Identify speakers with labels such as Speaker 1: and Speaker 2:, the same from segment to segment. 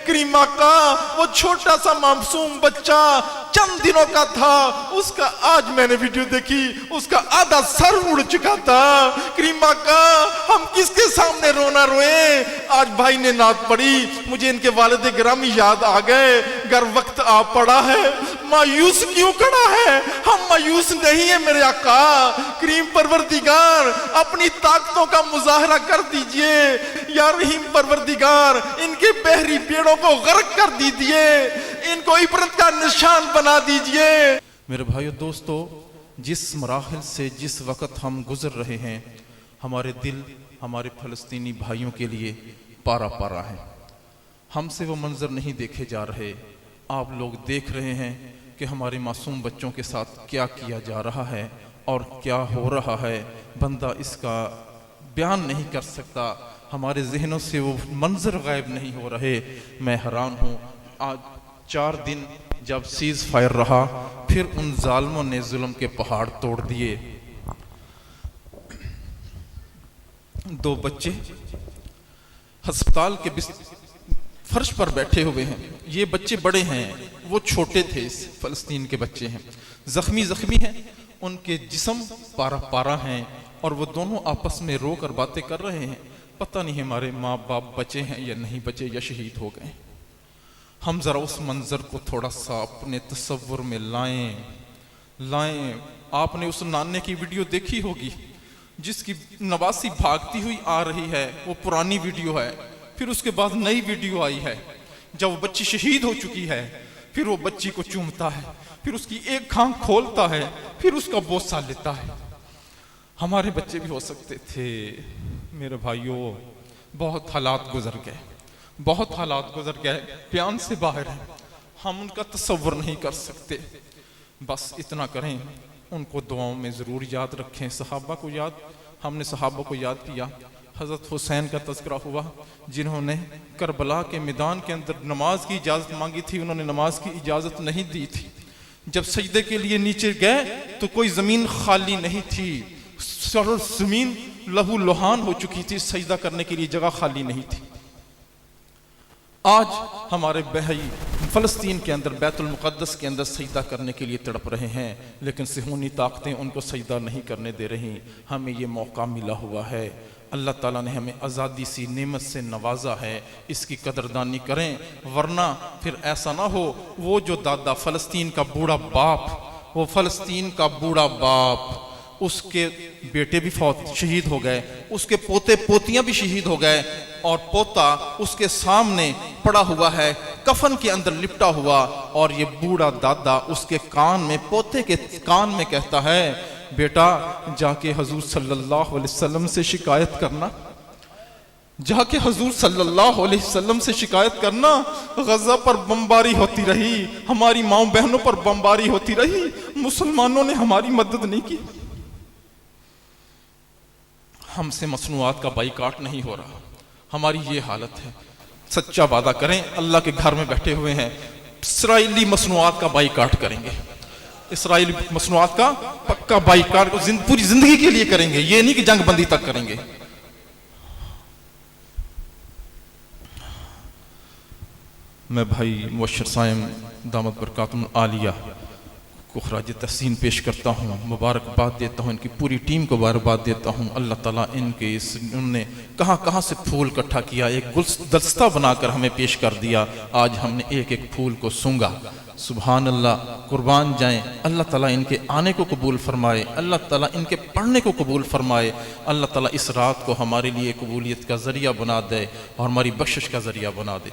Speaker 1: کریم آقا وہ چھوٹا سا معصوم بچہ چند دنوں کا تھا، اس کا آج میں نے ویڈیو دیکھی، اس کا آدھا سر اڑ چکا تھا۔ کریم آقا ہم کس کے سامنے رونا روئیں؟ آج بھائی نے نعت پڑھی، مجھے ان کے والد گرامی یاد آ گئے۔ گر وقت آ پڑا ہے مایوس کیوں کھڑا ہے؟ ہم مایوس نہیں ہیں میرے آقا۔ کریم پروردگار اپنی طاقتوں کا مظاہرہ کر دیجئے، یا رحیم پروردگار ان کے بحری پیڑوں کو غرق کر دیجئے، ان کو عبرت کا نشان بنا دیجئے۔ میرے بھائیو دوستو، جس مراحل سے جس وقت ہم گزر رہے ہیں، ہمارے دل ہمارے فلسطینی بھائیوں کے لیے پارا پارا ہے۔ ہم سے وہ منظر نہیں دیکھے جا رہے۔ آپ لوگ دیکھ رہے ہیں کہ ہمارے معصوم بچوں کے ساتھ کیا کیا جا رہا ہے اور کیا ہو رہا ہے، بندہ اس کا بیان نہیں کر سکتا۔ ہمارے ذہنوں سے وہ منظر غائب نہیں ہو رہے۔ میں حیران ہوں، آج 4 دن جب سیز فائر رہا، پھر ان ظالموں نے ظلم کے پہاڑ توڑ دیے۔ 2 بچے ہسپتال کے فرش پر بیٹھے ہوئے ہیں۔ یہ بچے بڑے ہیں، وہ چھوٹے تھے، اس فلسطین کے بچے ہیں، زخمی ہیں، ان کے جسم پارا پارا ہیں، اور وہ دونوں آپس میں رو کر باتیں کر رہے ہیں۔ پتہ نہیں ہمارے ماں باپ بچے ہیں یا نہیں بچے، یا شہید ہو گئے۔ ہم ذرا اس منظر کو تھوڑا سا اپنے تصور میں لائیں۔ آپ نے اس نانے کی ویڈیو دیکھی ہوگی جس کی نواسی بھاگتی ہوئی آ رہی ہے، وہ پرانی ویڈیو ہے۔ پھر اس کے بعد نئی ویڈیو آئی ہے جب وہ بچی شہید ہو چکی ہے، پھر وہ بچی کو چومتا ہے، پھر اس کی ایک آنکھ کھولتا ہے، پھر اس کا بوسہ لیتا ہے۔ ہمارے بچے بھی ہو سکتے تھے۔ میرے بھائیوں، بہت حالات گزر گئے، بیان سے باہر ہیں، ہم ان کا تصور نہیں کر سکتے۔ بس اتنا کریں، ان کو دعاؤں میں ضرور یاد رکھیں۔ ہم نے صحابہ کو یاد کیا۔ حضرت حسین کا تذکرہ ہوا، جنہوں نے کربلا کے میدان کے اندر نماز کی اجازت مانگی تھی، انہوں نے نماز کی اجازت نہیں دی تھی۔ جب سجدے کے لیے نیچے گئے تو کوئی زمین خالی نہیں تھی، زمین لہو لہان ہو چکی تھی، سجدہ کرنے کے لیے جگہ خالی نہیں تھی۔ آج ہمارے بھائی فلسطین کے اندر بیت المقدس کے اندر سجدہ کرنے کے لیے تڑپ رہے ہیں، لیکن صہیونی طاقتیں ان کو سجدہ نہیں کرنے دے رہی۔ ہمیں یہ موقع ملا ہوا ہے، اللہ تعالیٰ نے ہمیں آزادی سی نعمت سے نوازا ہے، اس کی قدردانی کریں، ورنہ پھر ایسا نہ ہو وہ جو دادا فلسطین کا بوڑھا باپ، اس کے بیٹے بھی شہید ہو گئے، اس کے پوتے پوتیاں بھی شہید ہو گئے، اور پوتا اس کے سامنے پڑا ہوا ہے، کفن کے اندر لپٹا ہوا، اور یہ بوڑھا دادا اس کے پوتے کے کان میں کہتا ہے، بیٹا جا کے حضور صلی اللہ علیہ وسلم سے شکایت کرنا، غزہ پر بمباری ہوتی رہی، ہماری ماں بہنوں پر بمباری ہوتی رہی، مسلمانوں نے ہماری مدد نہیں کی۔ ہم سے مصنوعات کا بائیکاٹ نہیں ہو رہا، ہماری یہ حالت ہے۔ سچا وعدہ کریں، اللہ کے گھر میں بیٹھے ہوئے ہیں، اسرائیلی مصنوعات کا بائیکاٹ کریں گے، اسرائیلی مصنوعات کا پکا بائیکاٹ پوری زندگی کے لیے کریں گے، یہ نہیں کہ جنگ بندی تک کریں گے۔ میں بھائی مبشر صائم دامت برکاتہم العالیہ کو خراج تحسین پیش کرتا ہوں، مبارکباد دیتا ہوں، ان کی پوری ٹیم کو مبارکباد دیتا ہوں۔ اللہ تعالیٰ انہوں نے کہاں سے پھول اکٹھا کیا، ایک گلدستہ بنا کر ہمیں پیش کر دیا، آج ہم نے ایک پھول کو سونگا۔ سبحان اللہ، قربان جائیں، اللہ تعالیٰ ان کے آنے کو قبول فرمائے، اللہ تعالیٰ ان کے پڑھنے کو قبول فرمائے، اللہ تعالیٰ اس رات کو ہمارے لیے قبولیت کا ذریعہ بنا دے اور ہماری بخشش کا ذریعہ بنا دے۔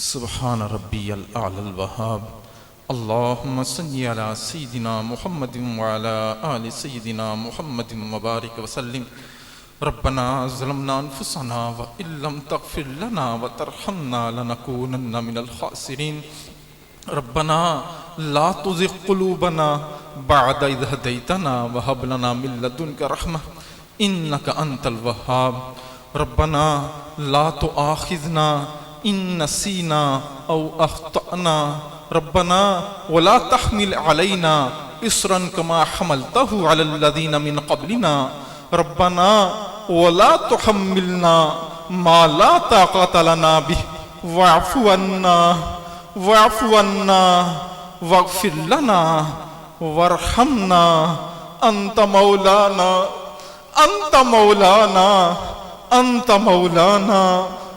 Speaker 1: سبحان ربی الاعلی الوہاب، اللہم صلی علی سیدنا محمد وعلی آل سیدنا محمد مبارک وسلم۔ ربنا ظلمنا انفسنا وان لم تغفر لنا وترحمنا لنکونن من الخاسرین۔ ربنا لا تزغ قلوبنا بعد اذ ہدیتنا وہب لنا من لدنک رحمہ انک انت الوہاب۔ ربنا لا تؤاخذنا ان نسینا او اخطأنا، ربنا ولا تحمل علينا إصرا كما حملته على الذين من قبلنا، ربنا ولا تحملنا ما لا طاقة لنا به واعف عنا واعف عنا واغفر لنا وارحمنا انت مولانا انت مولانا انت مولانا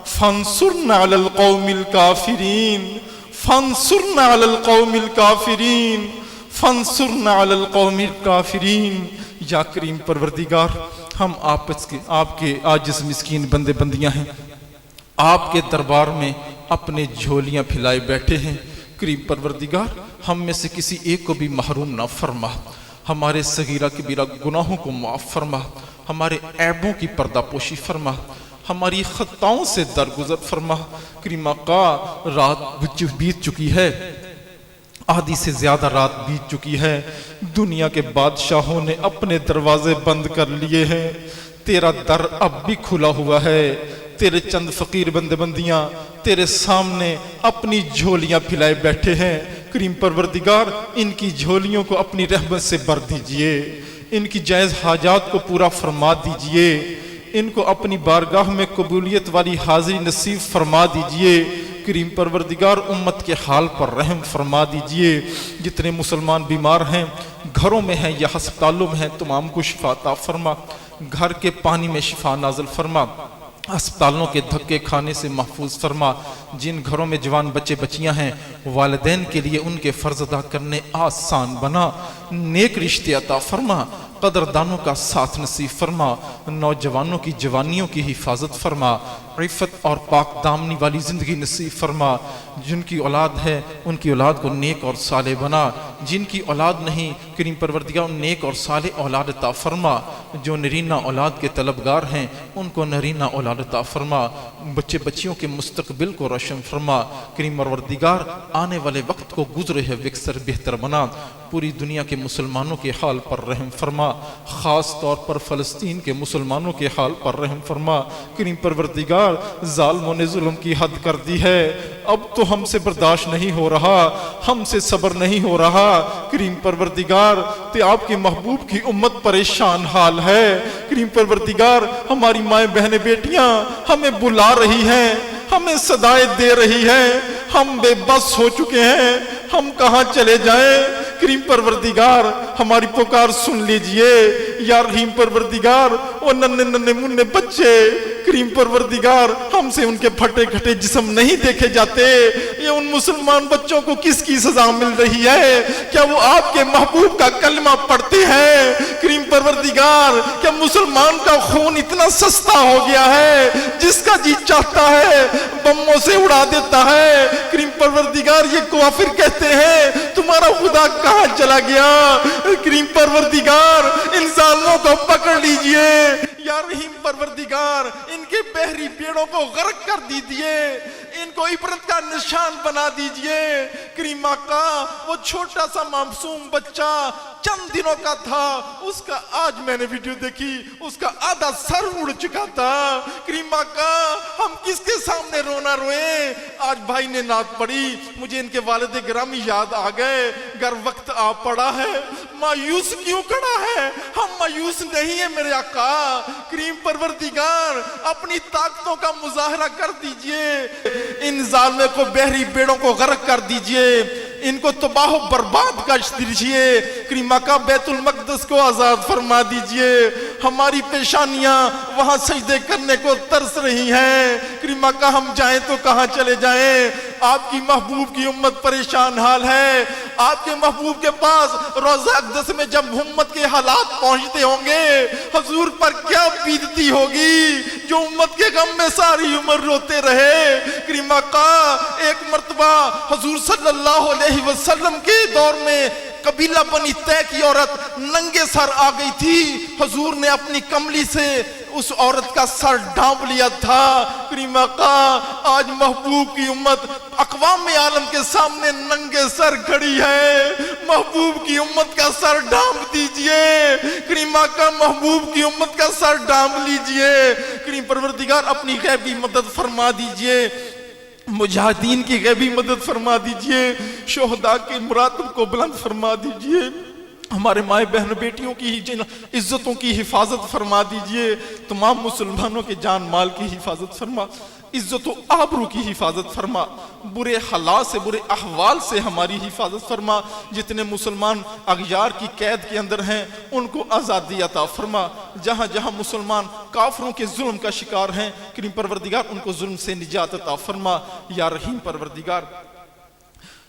Speaker 1: فانصرنا على القوم الكافرين فانصرنا على القوم الكافرين فانصرنا على القوم الكافرين۔ یا کریم پروردگار، ہم آپ کے عاجز مسکین بندے بندیاں ہیں، آپ کے دربار میں اپنے جھولیاں پھیلائے بیٹھے ہیں۔ کریم پروردگار، ہم میں سے کسی ایک کو بھی محروم نہ فرما، ہمارے صغیرہ کبیرہ گناہوں کو معاف فرما، ہمارے عیبوں کی پردہ پوشی فرما، ہماری خطاؤں سے درگزر فرما۔ کریم آقا، رات بیت چکی ہے، آدھی سے زیادہ رات بیت چکی ہے، دنیا کے بادشاہوں نے اپنے دروازے بند کر لیے ہیں، تیرا در اب بھی کھلا ہوا ہے۔ تیرے چند فقیر بندے بندیاں تیرے سامنے اپنی جھولیاں پھیلائے بیٹھے ہیں۔ کریم پروردگار، ان کی جھولیوں کو اپنی رحمت سے بھر دیجئے، ان کی جائز حاجات کو پورا فرما دیجئے، ان کو اپنی بارگاہ میں قبولیت والی حاضری نصیب فرما دیجئے۔ کریم پروردگار، امت کے حال پر رحم فرما دیجئے۔ جتنے مسلمان بیمار ہیں، گھروں میں ہیں یا ہسپتالوں میں ہیں، تمام کو شفا عطا فرما، گھر کے پانی میں شفا نازل فرما، ہسپتالوں کے دھکے کھانے سے محفوظ فرما۔ جن گھروں میں جوان بچے بچیاں ہیں، والدین کے لیے ان کے فرض ادا کرنے آسان بنا، نیک رشتے عطا فرما، قدردانوں کا ساتھ نصیب فرما، نوجوانوں کی جوانیوں کی حفاظت فرما، عفت اور پاک دامنی والی زندگی نصیب فرما۔ جن کی اولاد ہے ان کی اولاد کو نیک اور صالح بنا، جن کی اولاد نہیں، کریم پروردگار نیک اور صالح اولاد عطا فرما۔ جو نرینہ اولاد کے طلبگار ہیں ان کو نرینہ اولاد عطا فرما، بچے بچیوں کے مستقبل کو روشن فرما۔ کریم پروردگار، آنے والے وقت کو گزرے ہے وکسر بہتر بنا، پوری دنیا کے مسلمانوں کے حال پر رحم فرما، خاص طور پر فلسطین کے مسلمانوں کے حال پر رحم فرما۔ کریم پروردگار، ظالموں نے ظلم کی حد کر دی ہے، اب تو ہم سے برداشت نہیں ہو رہا، ہم سے صبر نہیں ہو رہا۔ کریم پروردگار، تے آپ کے محبوب کی امت پریشان حال ہے۔ کریم پروردگار، ہماری مائیں بہنیں بیٹیاں ہمیں بلا رہی ہیں، ہمیں صدائیں دے رہی ہیں، ہم بے بس ہو چکے ہیں، ہم کہاں چلے جائیں؟ کریم پروردگار، ہماری پکار سن لیجئے۔ یا رحیم پروردگار، وہ ننھے ننھے منھے بچے، کریم پروردگار، ہم سے ان کے پھٹے کھٹے جسم نہیں دیکھے جاتے۔ یہ ان مسلمان بچوں کو کس کی سزا مل رہی ہے؟ کیا وہ آپ کے محبوب کا کلمہ پڑھتے ہیں؟ کریم پروردگار، کیا مسلمان کا خون اتنا سستا ہو گیا ہے جس کا جی چاہتا ہے بموں سے اڑا دیتا ہے؟ کریم پروردگار، یہ کافر کہتے ہیں تمہارا خدا کہاں چلا گیا؟ کریم پروردگار، ان ظالموں کو پکڑ لیجئے۔ یا رحیم پروردگار، ان کے بحری پیڑوں کو غرق کر دیجئے، ان کو عبرت کا نشان بنا دیجئے۔ کریم آقا، وہ چھوٹا سا معصوم بچہ چند دنوں کا تھا، اس کا آج میں نے ویڈیو دیکھی، اس کا آدھا سر اڑ چکا تھا۔ کریم آقا، ہم کس کے سامنے رونا روئیں؟ آج بھائی نے نعت پڑھی، مجھے ان کے والد گرامی یاد آ گئے۔ گر وقت آ پڑا ہے، مایوس کیوں کھڑا ہے؟ ہم مایوس نہیں ہیں میرے آقا۔ کریم پروردگار، اپنی طاقتوں کا مظاہرہ کر دیجئے، ان ظالموں کو بحری بیڑوں کو غرق کر دیجئے، ان کو تباہ و برباد کر دیجئے۔ کریم آقا، بیت المقدس کو آزاد فرما دیجئے، ہماری پیشانیاں وہاں سجدے کرنے کو ترس رہی ہیں۔ کریم آقا، ہم جائیں تو کہاں چلے جائیں؟ آپ کی محبوب کی امت پریشان حال ہے۔ آپ کے محبوب کے پاس روضہ اقدس میں جب امت کے حالات پہنچتے ہوں گے، حضور پر کیا بیتتی ہوگی جو امت کے غم میں ساری عمر روتے رہے۔ کریم آقا، ایک مرتبہ حضور صلی اللہ علیہ وسلم کے دور میں قبیلہ بنی طے کی عورت ننگے سر آ گئی تھی، حضور نے اپنی کملی سے اس عورت کا سر ڈھانپ لیا تھا۔ کریم آقا، آج محبوب کی امت اقوام عالم کے سامنے ننگے سر کھڑی ہے، محبوب کی امت کا سر ڈھانپ دیجئے۔ کریم آقا، محبوب کی امت کا سر ڈھانپ لیجئے۔ کریم پروردگار، اپنی غیبی مدد فرما دیجئے، مجاہدین کی غیبی مدد فرما دیجئے، شہداء کے مراتب کو بلند فرما دیجئے، ہمارے مائیں بہن بیٹیوں کی عزتوں کی حفاظت فرما دیجئے، تمام مسلمانوں کے جان مال کی حفاظت فرما۔ عزت و آبرو کی حفاظت فرما، برے حالات سے، برے احوال سے ہماری حفاظت فرما، جتنے مسلمان اغیار کی قید کے اندر ہیں ان کو آزادی عطا فرما، جہاں جہاں مسلمان کافروں کے ظلم کا شکار ہیں کریم پروردگار ان کو ظلم سے نجات عطا فرما یا رحیم پروردگار۔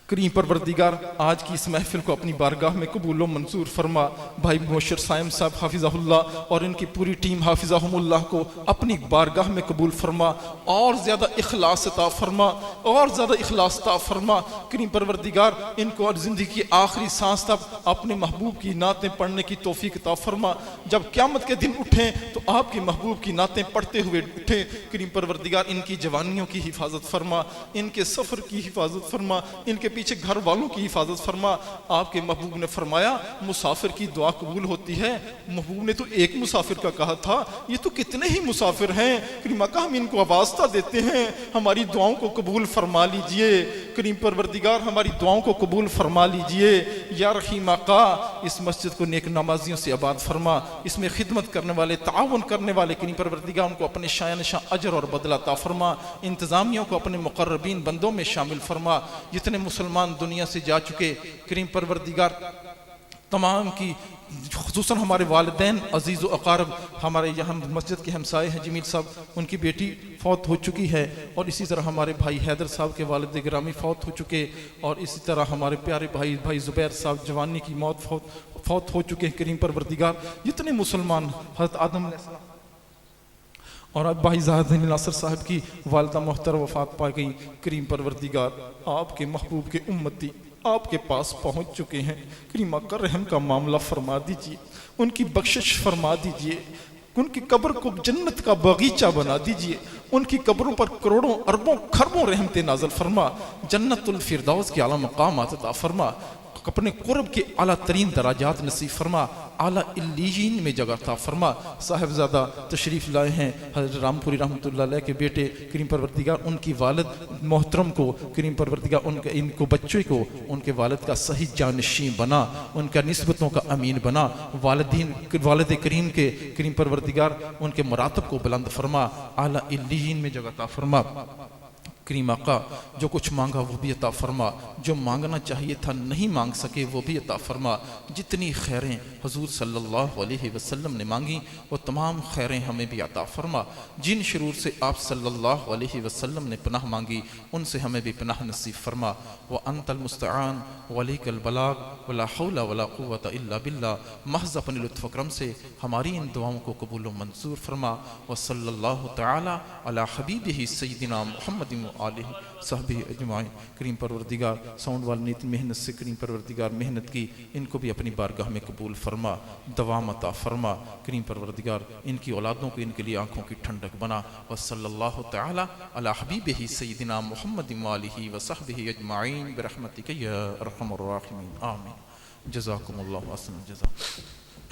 Speaker 1: کریم پروردگار آج کی اس محفل کو اپنی بارگاہ میں قبول و منظور فرما، بھائی مبشر صائم صاحب حافظہ اللہ اور ان کی پوری ٹیم حافظہم اللہ کو اپنی بارگاہ میں قبول فرما، اور زیادہ اخلاص عطا فرما، اور زیادہ اخلاص عطا فرما کریم پروردگار، ان کو اور زندگی کی آخری سانس تک اپنے محبوب کی نعتیں پڑھنے کی توفیق عطا فرما، جب قیامت کے دن اٹھیں تو آپ کے محبوب کی نعتیں پڑھتے ہوئے اٹھیں کریم پروردگار، ان کی جوانیوں کی حفاظت فرما، ان کے سفر کی حفاظت فرما، ان کے پیچھے گھر والوں کی حفاظت فرما۔ آپ کے محبوب نے فرمایا مسافر کی دعا قبول ہوتی ہے، محبوب نے تو ایک مسافر کا کہا تھا، یہ تو کتنے ہی مسافر ہیں کریم آقا، ہم ان کو واسطہ دیتے ہیں، ہماری دعاؤں کو قبول فرما لیجئے کریم پروردگار، ہماری دعاؤں کو قبول فرما لیجئے یا رحیم آقا، اس مسجد کو نیک نمازیوں سے آباد فرما، اس میں خدمت کرنے والے، تعاون کرنے والے کریم پروردگار ان کو اپنے شایان شاہ اجر اور بدلہ عطا فرما، انتظامیوں کو اپنے مقربین بندوں میں شامل فرما، جتنے مسلمان دنیا سے جا چکے کریم پروردگار تمام کی، خصوصاً ہمارے والدین عزیز و اقارب، ہمارے یہاں مسجد کے ہمسائے ہیں جمیل صاحب، ان کی بیٹی فوت ہو چکی ہے، اور اسی طرح ہمارے بھائی حیدر صاحب کے والد گرامی فوت ہو چکے، اور اسی طرح ہمارے پیارے بھائی زبیر صاحب جوانی کی موت فوت ہو چکے ہیں کریم پروردگار، جتنے مسلمان، حضرت آدم علیہ السلام اور اب بھائی زاہد الدین ناصر صاحب کی والدہ محترم وفات پا گئی کریم پروردگار، آپ کے محبوب کے امتی آپ کے پاس پہنچ چکے ہیں کریم آقا، رحم کا معاملہ فرما دیجئے، ان کی بخشش فرما دیجئے، ان کی قبر کو جنت کا باغیچہ بنا دیجئے، ان کی قبروں پر کروڑوں اربوں خربوں رحمت نازل فرما، جنت الفردوس کے اعلیٰ مقامات عطا فرما، اپنے قرب کے اعلیٰ ترین درجات نصیب فرما، اعلیٰ علیین میں جگہ عطا فرما۔ صاحبزادہ تشریف لائے ہیں حضرت رام پوری رحمۃ اللہ علیہ کے بیٹے کریم پروردگار، ان کی والد محترم کو کریم پروردگار ان کو بچے کو ان کے والد کا صحیح جانشین بنا، ان کا نسبتوں کا امین بنا، والد کریم کے کریم پروردگار ان کے مراتب کو بلند فرما، اعلیٰ علیین میں جگہ عطا فرما کریم آقا، جو کچھ مانگا وہ بھی عطا فرما، جو مانگنا چاہیے تھا نہیں مانگ سکے وہ بھی عطا فرما، جتنی خیریں حضور صلی اللہ علیہ وسلم نے مانگی وہ تمام خیریں ہمیں بھی عطا فرما، جن شرور سے آپ صلی اللہ علیہ وسلم نے پناہ مانگی ان سے ہمیں بھی پناہ نصیب فرما، وانت المستعان وعلیک البلاغ ولا حول ولا قوة الا باللہ، محض اپنے لطف و کرم سے ہماری ان دعاؤں کو قبول و منظور فرما، وصلی اللہ تعالی علی حبیبہ سیدنا محمد آلہ صحبہ اجمعین۔ کریم پروردگار ساؤنڈ والے نے اتنی محنت سے کریم پروردگار محنت کی، ان کو بھی اپنی بارگاہ میں قبول فرما، دوام عطا فرما کریم پروردگار، ان کی اولادوں کو ان کے لیے آنکھوں کی ٹھنڈک بنا، وصلی اللہ تعالی علی حبیبہ سیدنا محمد آلہ وصحبہ اجمعین برحمتک یا ارحم الراحمین، آمین۔ جزاکم اللہ احسن الجزاء۔